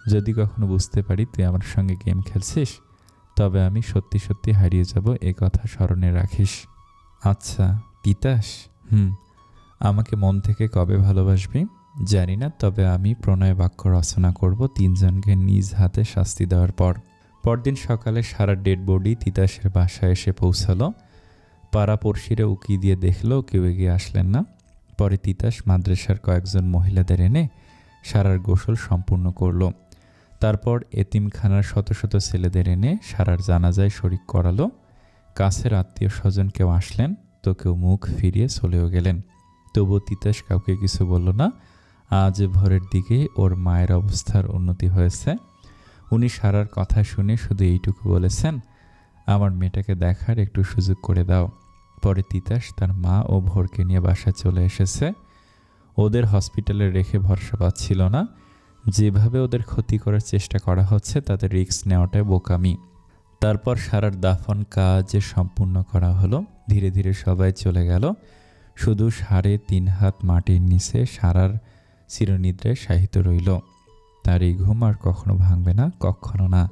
যদি কখনো বুঝতে পারি তুই আমার সঙ্গে গেম খেলছিস, তবে আমি সত্যি সত্যি হারিয়ে যাব, এ কথা স্মরণে রাখিস। আচ্ছা তিতাস, আমাকে মন থেকে কবে ভালোবাসবি জানি না, তবে আমি প্রণয় বাক্য রচনা করব 3 জনকে নিজ হাতে শাস্তি দেওয়ার পর। পরদিন সকালে সারা ডেড বডি তিতাসের বাসায় এসে পৌঁছালো। পাড়াপড়শিরা উকি দিয়ে দেখলো, কেউ এগিয়ে আসলেন না। পরে তিতাস মাদ্রাসার কয়েকজন মহিলাদের এনে সারার গোসল সম্পূর্ণ করলো। তারপর এতিমখানার শত শত ছেলেদের এনে সারার জানাজায় শরিক করালো। কাছের আত্মীয় স্বজন কেউ আসলেন, তো কেউ মুখ ফিরিয়ে চলেও গেলেন। তবুও তিতাস কাউকে কিছু বলল না। আজ ভোরের দিকে ওর মায়ের অবস্থার উন্নতি হয়েছে। উনি সারার কথা শুনে শুধু এইটুকু বলেছেন, আমার মেয়েটাকে দেখার একটু সুযোগ করে দাও। পরে তিতাস তার মা ও ভোরকে নিয়ে বাসায় চলে এসেছে। ওদের হসপিটালে রেখে ভরসা পাচ্ছিল না। যেভাবে ওদের ক্ষতি করার চেষ্টা করা হচ্ছে তাতে রিস্ক নেওয়াটাই বোকামি। তারপর সারার দাফন কাজ সম্পূর্ণ করা হলো। ধীরে ধীরে সবাই চলে গেল। শুধু 3.5 হাত মাটির নিচে সারার চিরনিদ্রায় শায়িত রইল। তার এই ঘুম আর কখনো ভাঙবে না, কখনো না।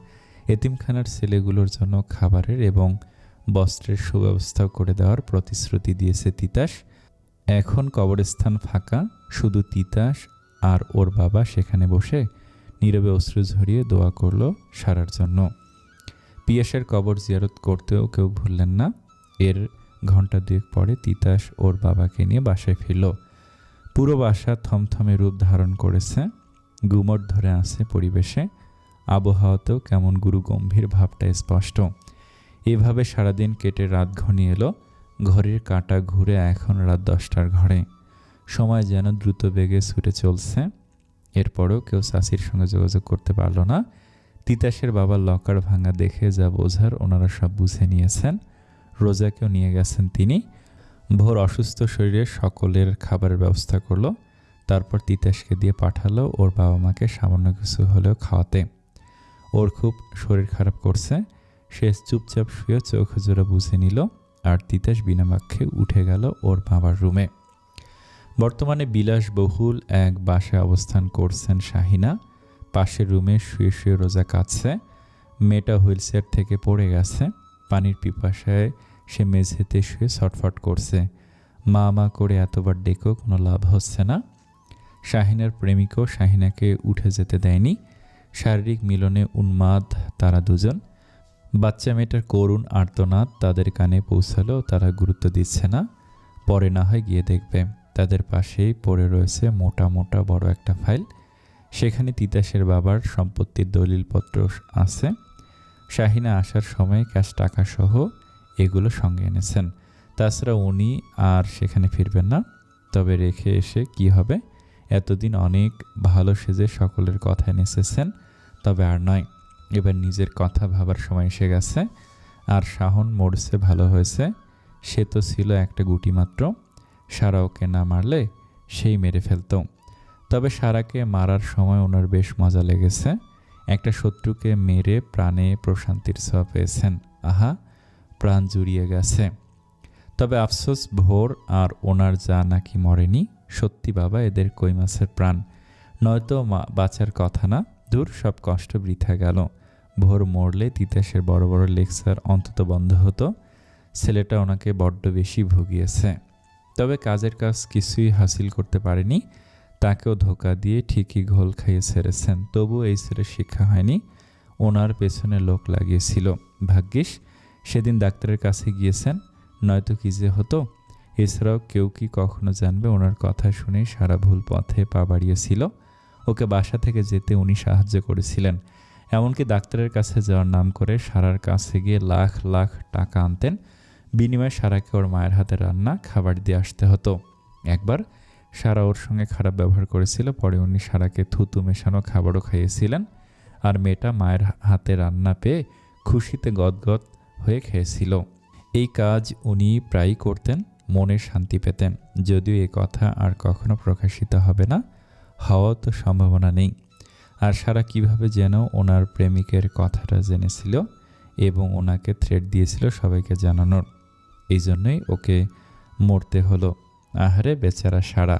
এতিমখানার ছেলেগুলোর জন্য খাবারের এবং বস্ত্রের সুব্যবস্থাও করে দেওয়ার প্রতিশ্রুতি দিয়েছে তিতাস। এখন কবরস্থান ফাঁকা, শুধু তিতাস আর ওর বাবা সেখানে বসে নীরবে অশ্রু ঝরিয়ে দোয়া করল সারার জন্য। পিয়াসের কবর জিয়ারত করতেও কেউ ভুললেন না। এর ঘন্টা 2 পরে তিতাস ওর বাবাকে নিয়ে বাসায় ফিরল। পুরো বাসা থমথমে রূপ ধারণ করেছে। গুমট ধরে আছে পরিবেশে। আবহাওয়াতেও কেমন গুরুগম্ভীর ভাবটা স্পষ্ট। এভাবে সারাদিন কেটে রাত ঘনিয়ে এলো। ঘড়ির কাঁটা ঘুরে এখন রাত 10টার ঘরে। সময় যেন দ্রুত বেগে ছুটে চলছে। এরপরও কেউ চাচির সঙ্গে যোগাযোগ করতে পারল না। তিতাসের বাবার লকার ভাঙা দেখে যা বোঝার ওনারা সব বুঝে নিয়েছেন। রোজাকেও নিয়ে গেছেন তিনি। ভোর অসুস্থ শরীরে সকলের খাবারের ব্যবস্থা করলো। তারপর তিতাসকে দিয়ে পাঠালো ওর বাবা মাকে সামান্য কিছু হলেও খাওয়াতে। ওর খুব শরীর খারাপ করছে। সে চুপচাপ শুয়ে চোখ জোড়া বুঝে নিল আর তিতাস বিনা বাক্যে উঠে গেল ওর বাবার রুমে। বর্তমানে বিলাসবহুল এক বাসায় অবস্থান করছেন শাহিনা। পাশের রুমে শুয়ে শুয়ে রোজা কাটছে। মেয়েটা হুইলচেয়ার থেকে পড়ে গেছে। পানির পিপাসায় সে মেঝেতে শুয়ে ছটফট করছে। মা মা করে এতবার ডেকেও কোনো লাভ হচ্ছে না। শাহিনার প্রেমিকও শাহিনাকে উঠে যেতে দেয়নি। শারীরিক মিলনে উন্মাদ তারা দুজন। বাচ্চা মেয়েটার করুণ আর্তনাদ তাদের কানে পৌঁছালেও তারা গুরুত্ব দিচ্ছে না। পরে না হয় গিয়ে দেখবে। তাদের পাশেই পড়ে রয়েছে মোটা মোটা বড় একটা ফাইল। সেখানে তিতাসের বাবার সম্পত্তির দলিলপত্র আছে। শাহিনা আসার সময় ক্যাশ টাকাসহ এগুলো সঙ্গে এনেছেন। তাছাড়া উনি আর সেখানে ফিরবেন না। তবে রেখে এসে কি হবে? এতদিন অনেক ভালো সেজে সকলের কথা নেসেছেন, তবে আর নয়। এবার নিজের কথা ভাবার সময় এসে গেছে। আর শাহন মরছে ভালো হয়েছে। সে তো ছিল একটা গুটি মাত্র। সারা ওকে না মারলে সেই মেরে ফেলত। তবে সারাকে মারার সময় ওনার বেশ মজা লেগেছে। একটা শত্রুকে মেরে প্রাণে প্রশান্তির ছোঁয়া পেয়েছেন। আহা, প্রাণ জুড়িয়ে গেছে। তবে আফসোস, ভোর আর ওনার যা নাকি মরেনি। সত্যি বাবা, এদের কই মাছের প্রাণ। নয়তো বাঁচার কথা না। দূর, সব কষ্ট বৃথা গেল। ভোর মরলে তিতাসের বড় বড় লেকচার অন্তত বন্ধ হতো। ছেলেটা ওনাকে বড্ড বেশি ভুগিয়েছে। তবে কাজের কাজ কিছুই হাসিল করতে পারেনি। তাকেও ধোঁকা দিয়ে ঠিকই ঘোল খাইয়ে ছেড়েছেন। তবুও এই ছেলের শিক্ষা হয়নি। ওনার পেছনে লোক লাগিয়েছিল। ভাগ্যিস সেদিন ডাক্তারের কাছে গিয়েছেন, নয়তো কি যে হতো। এছাড়াও কেউ কি কখনো জানবে ওনার কথা শুনে সারা ভুল পথে পা বাড়িয়েছিল। ওকে বাসা থেকে যেতে উনি সাহায্য করেছিলেন। এমনকি ডাক্তারের কাছে যাওয়ার নাম করে সারার কাছে গিয়ে লাখ লাখ টাকা আনতেন। বিনিময়ে সারাকে ওর মায়ের হাতে রান্না খাবার দিয়ে আসতে হতো। একবার সারা ওর সঙ্গে খারাপ ব্যবহার করেছিল। পরে উনি সারাকে থুতু মেশানো খাবারও খাইয়েছিলেন। আর মেয়েটা মায়ের হাতে রান্না পেয়ে খুশিতে গদগদ হয়ে খেয়েছিল। এই কাজ উনি প্রায়ই করতেন, মনে শান্তি পেতেন। যদিও এ কথা আর কখনো প্রকাশিত হবে না, হওয়াও তো সম্ভাবনা নেই। আর সারা কিভাবে যেন ওনার প্রেমিকের কথাটা জেনেছিল এবং ওনাকে থ্রেট দিয়েছিল সবাইকে জানানোর। এই জন্যই ওকে মরতে হলো। আহারে বেচারা সারা।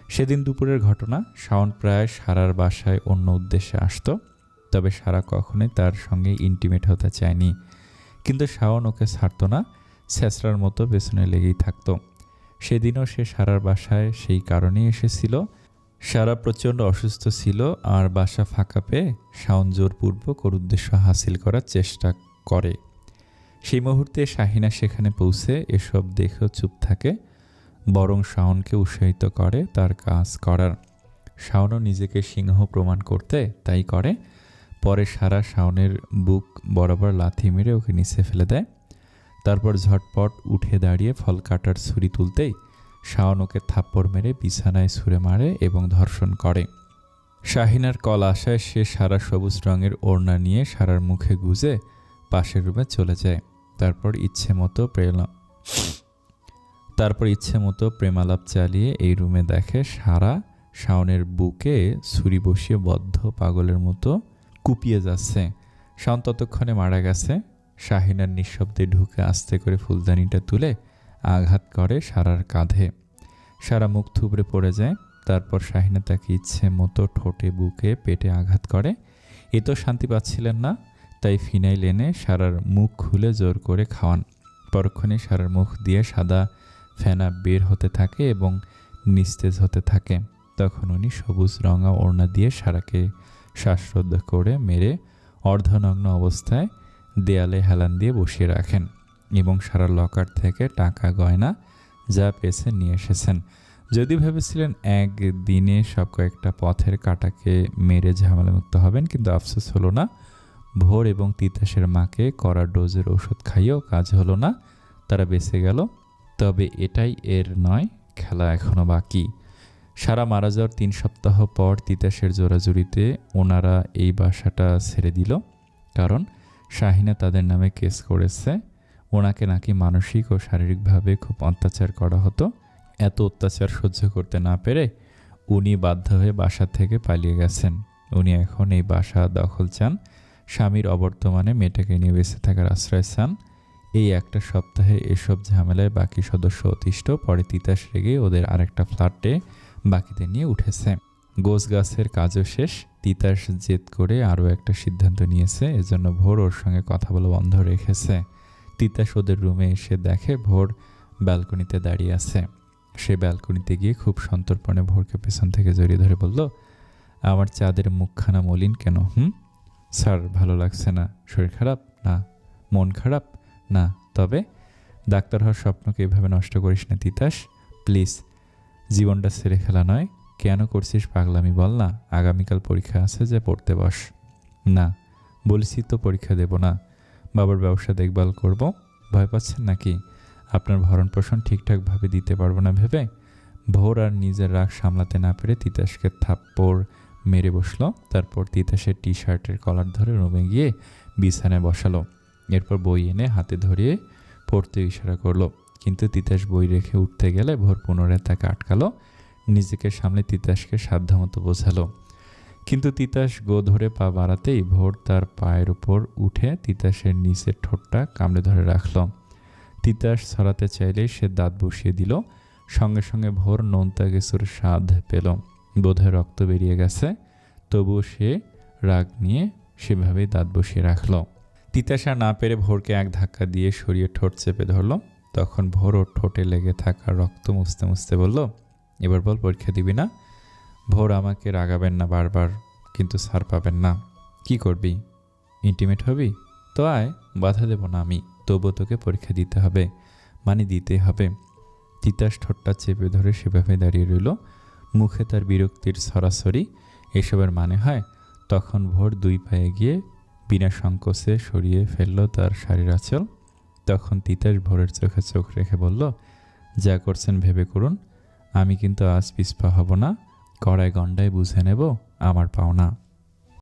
সেদিন দুপুরের ঘটনা। শাওন প্রায় সারার বাসায় অন্য উদ্দেশ্যে আসতো। তবে সারা কখনোই তার সঙ্গে ইন্টিমেট হতে চায়নি। কিন্তু শাওন ওকে ছাড়তো না। ছেঁচড়ার মতো পেছনে লেগেই থাকতো। সেদিনও সে সারার বাসায় সেই কারণেই এসেছিল। সারা প্রচণ্ড অসুস্থ ছিল আর বাসা ফাঁকা পেয়ে শাওন জোরপূর্বক ওর উদ্দেশ্য হাসিল করার চেষ্টা করে। সেই মুহূর্তে শাহিনা সেখানে পৌঁছে এসব দেখেও চুপ থাকে, বরং শাওনকে উৎসাহিত করে তার কাজ করার। শাওনও নিজেকে সিংহ প্রমাণ করতে তাই করে। পরে সারা শাওনের বুক বরাবর লাথি মেরে ওকে নিচে ফেলে দেয়। তারপর ঝটপট উঠে দাঁড়িয়ে ফল কাটার ছুরি তুলতেই শাওন ওকে থাপ্পড় মেরে বিছানায় ছুঁড়ে মারে এবং ধর্ষণ করে। শাহিনার কল আসায় সে সারা সবুজ রঙের ওড়না নিয়ে সারার মুখে গুজে পাশের রুমে চলে যায়। তারপর ইচ্ছে মতো প্রেমালাপ চালিয়ে এই রুমে দেখে সারা শাওনের বুকে ছুরি বসিয়ে বদ্ধ পাগলের মতো কুপিয়ে যাচ্ছে। শাওন ততক্ষণে মারা গেছে। শাহিনার নিঃশব্দে ঢুকে আস্তে করে ফুলদানিটা তুলে আঘাত করে সারার কাঁধে। সারা মুখ থুবড়ে পড়ে যায়। তারপর শাহিনা তাকে ইচ্ছে মতো ঠোঁটে, বুকে, পেটে আঘাত করে। এ তো শান্তি পাচ্ছিলেন না, তাই ফিনাইল এনে সারার মুখ খুলে জোর করে খাওয়ান। পরক্ষণে সারার মুখ দিয়ে সাদা ফেনা বের হতে থাকে এবং নিস্তেজ হতে থাকে। তখন উনি সবুজ রঙা ওড়না দিয়ে সারাকে শ্বাসরোধ করে মেরে অর্ধনগ্ন অবস্থায় দেয়ালে হেলান দিয়ে বসিয়ে রাখেন এবং সারার লকার থেকে টাকা গয়না যা পেয়েছেন নিয়ে এসেছেন। যদি ভেবেছিলেন একদিনে সব কয়েকটা পথের কাটাকে মেরে ঝামেলামুক্ত হবেন, কিন্তু আফসোস হলো না। ভোর এবং তিতাসের মাকে কড়া ডোজের ওষুধ খাইয়েও কাজ হলো না। তারা বেঁচে গেল। তবে এটাই এর নয়, খেলা এখনও বাকি। সারা মারা যাওয়ার 3 সপ্তাহ পর তিতাসের জোরাজুরিতে ওনারা এই বাসাটা ছেড়ে দিল। কারণ শাহিনা তাদের নামে কেস করেছে। ওনাকে নাকি মানসিক ও শারীরিকভাবে খুব অত্যাচার করা হতো। এত অত্যাচার সহ্য করতে না পেরে উনি বাধ্য হয়ে বাসা থেকে পালিয়ে গেছেন। উনি এখন এই বাসা দখল চান। স্বামীর অবর্তমানে মেয়েটাকে নিয়ে বেঁচে থাকার আশ্রয় চান। এই একটা সপ্তাহে এসব ঝামেলায় বাকি সদস্য অতিষ্ঠ। পরে তিতাস রেগে ওদের আরেকটা ফ্ল্যাটে বাকিদের নিয়ে উঠেছে। গোছ গাছের কাজও শেষ। তিতাস জেদ করে আরও একটা সিদ্ধান্ত নিয়েছে, এজন্য ভোর ওর সঙ্গে কথা বলা বন্ধ রেখেছে। তিতাস ওদের রুমে এসে দেখে ভোর ব্যালকনিতে দাঁড়িয়ে আছে। সে ব্যালকনিতে গিয়ে খুব সন্তর্পণে ভোরকে পেছন থেকে জড়িয়ে ধরে বলল, আমার চাঁদের মুখখানা মলিন কেন? স্যার, ভালো লাগছে না। শরীর খারাপ? না। মন খারাপ? না। তবে ডাক্তার হওয়ার স্বপ্নকে এভাবে নষ্ট করিস না তিতাস, প্লিজ। জীবনটা ছেড়ে খেলা নয়। কেন করছিস পাগলামি বল না। আগামীকাল পরীক্ষা আছে, যে পড়তে বস। না, বলেছি তো পরীক্ষা দেব না। বাবার ব্যবসা দেখভাল করব। ভয় পাচ্ছেন নাকি? আপনার ভরণ পোষণ ঠিকঠাকভাবে দিতে পারবো না ভেবে? ভোর আর নিজের রাগ সামলাতে না পেরে তিতাসকে থাপ্পড় মেরে বসলো। তারপর তিতাসের টি শার্টের কলার ধরে রুমে গিয়ে বিছানায় বসালো। এরপর বই এনে হাতে ধরিয়ে পড়তে ইশারা করলো। কিন্তু তিতাস বই রেখে উঠতে গেলে ভোর পুনরায় তাকে আটকালো। নিজেকে সামলে তিতাসকে সাধ্যমতো বোঝালো। কিন্তু তিতাস গো ধরে পা বাড়াতেই ভোর তার পায়ের উপর উঠে তিতাসের নিচের ঠোঁটটা কামড়ে ধরে রাখল। তিতাস ছড়াতে চাইলেই সে দাঁত বসিয়ে দিল। সঙ্গে সঙ্গে ভোর নোনতা কিছুর স্বাদ পেল। বোধহয় রক্ত বেরিয়ে গেছে। তবুও সে রাগ নিয়ে সেভাবেই দাঁত বসিয়ে রাখল। তিতাস আর না পেরে ভোরকে এক ধাক্কা দিয়ে সরিয়ে ঠোঁট চেপে ধরল। তখন ভোর ওর ঠোঁটে লেগে থাকা রক্ত মুছতে মুছতে বলল, এবার বল, পরীক্ষা দিবি না? ভোর, আমাকে রাগাবেন না বারবার, কিন্তু ছাড় পাবেন না। কি করবি? ইন্টিমেট হবি? তো আয়, বাধা দেব না আমি। তবুও তোকে পরীক্ষা দিতে হবে, মানে দিতেই হবে। তিতাস ঠোঁটটা চেপে ধরে সেভাবে দাঁড়িয়ে রইল। মুখে তার বিরক্তির সরাসরি। এসবের মানে হয়? তখন ভোর দুই পায়ে গিয়ে বিনা সংকোচে সরিয়ে ফেলল তার শাড়ির আঁচল। তখন তিতাস ভোরের চোখে চোখ রেখে বলল, যা করছেন ভেবে করুন। আমি কিন্তু আজ পিছপা হব না। কড়ায় গন্ডায় বুঝে নেব আমার পাওনা।